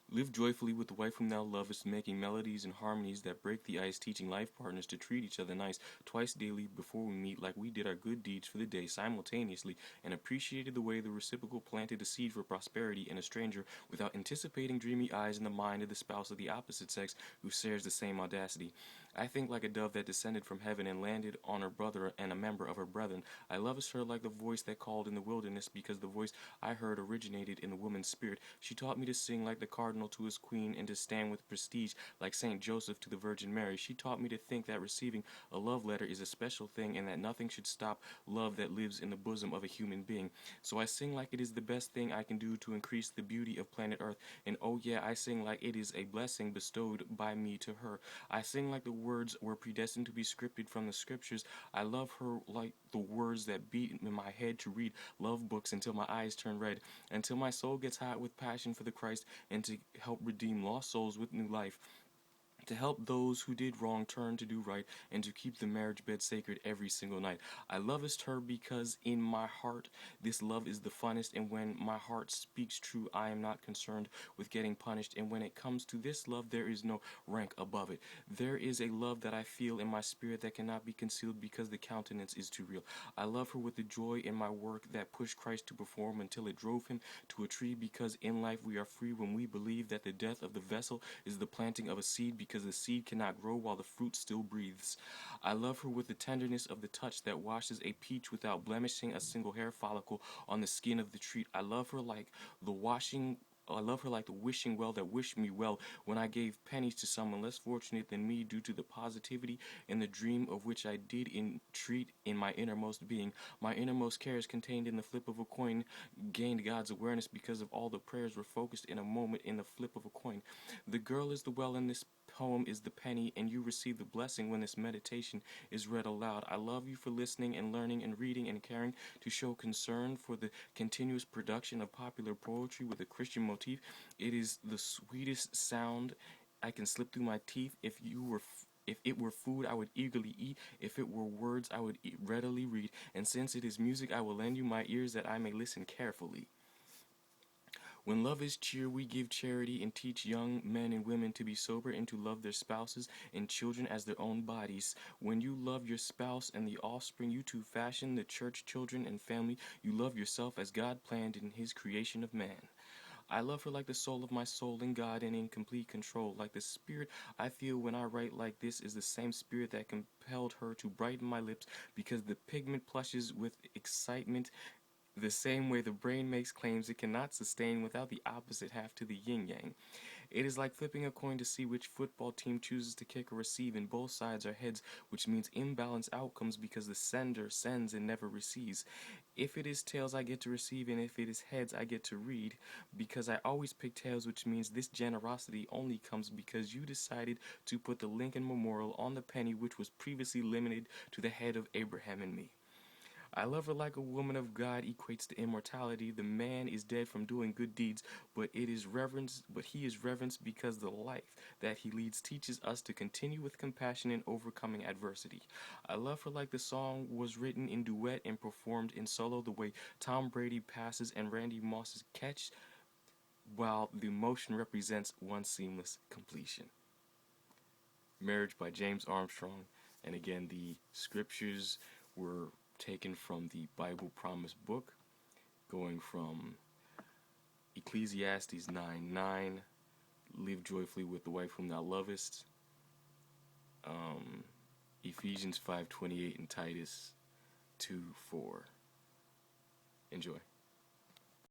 Live joyfully with the wife whom thou lovest, making melodies and harmonies that break the ice, teaching life partners to treat each other nice twice daily before we meet, like we did our good deeds for the day simultaneously, and appreciated the way the reciprocal planted a seed for prosperity in a stranger without anticipating dreamy eyes in the mind of the spouse of the opposite sex who shares the same audacity. I think like a dove that descended from heaven and landed on her brother and a member of her brethren. I lovest her like the voice that called in the wilderness, because the voice I heard originated in the woman's spirit. She taught me to sing like the cardinal to his queen, and to stand with prestige like Saint Joseph to the Virgin Mary. She taught me to think that receiving a love letter is a special thing, and that nothing should stop love that lives in the bosom of a human being. So I sing like it is the best thing I can do to increase the beauty of planet Earth. And oh yeah, I sing like it is a blessing bestowed by me to her. I sing like the words were predestined to be scripted from the scriptures. I love her like the words that beat in my head to read love books until my eyes turn red, until my soul gets hot with passion for the Christ, and to help redeem lost souls with new life, to help those who did wrong turn to do right, and to keep the marriage bed sacred every single night. I lovest her because in my heart this love is the funnest, and when my heart speaks true, I am not concerned with getting punished, and when it comes to this love, there is no rank above it. There is a love that I feel in my spirit that cannot be concealed because the countenance is too real. I love her with the joy in my work that pushed Christ to perform until it drove him to a tree, because in life we are free when we believe that the death of the vessel is the planting of a seed, because the seed cannot grow while the fruit still breathes. I love her with the tenderness of the touch that washes a peach without blemishing a single hair follicle on the skin of the tree. I love her like the wishing well that wished me well when I gave pennies to someone less fortunate than me, due to the positivity and the dream of which I did entreat in my innermost being. My innermost cares contained in the flip of a coin gained God's awareness, because of all the prayers were focused in a moment in the flip of a coin. The girl is the well, and this poem is the penny, and you receive the blessing when this meditation is read aloud. I love you for listening and learning and reading and caring to show concern for the continuous production of popular poetry with a Christian motif. It is the sweetest sound I can slip through my teeth. If it were food, I would eagerly eat. If it were words, I would readily read. And since it is music, I will lend you my ears that I may listen carefully. When love is cheer, we give charity and teach young men and women to be sober and to love their spouses and children as their own bodies. When you love your spouse and the offspring, you two fashion the church, children, and family. You love yourself as God planned in his creation of man. I love her like the soul of my soul in God and in complete control. Like the spirit I feel when I write like this is the same spirit that compelled her to brighten my lips, because the pigment plushes with excitement the same way the brain makes claims it cannot sustain without the opposite half to the yin-yang. It is like flipping a coin to see which football team chooses to kick or receive, and both sides are heads, which means imbalanced outcomes because the sender sends and never receives. If it is tails, I get to receive, and if it is heads, I get to read, because I always pick tails, which means this generosity only comes because you decided to put the Lincoln Memorial on the penny, which was previously limited to the head of Abraham and me. I love her like a woman of God equates to immortality. The man is dead from doing good deeds, but he is reverenced because the life that he leads teaches us to continue with compassion in overcoming adversity. I love her like the song was written in duet and performed in solo, the way Tom Brady passes and Randy Moss's catch, while the motion represents one seamless completion. Marriage by James Armstrong. And again, the scriptures were taken from the Bible Promise book, going from Ecclesiastes 9:9, live joyfully with the wife whom thou lovest, Ephesians 5:28, and Titus 2:4. Enjoy.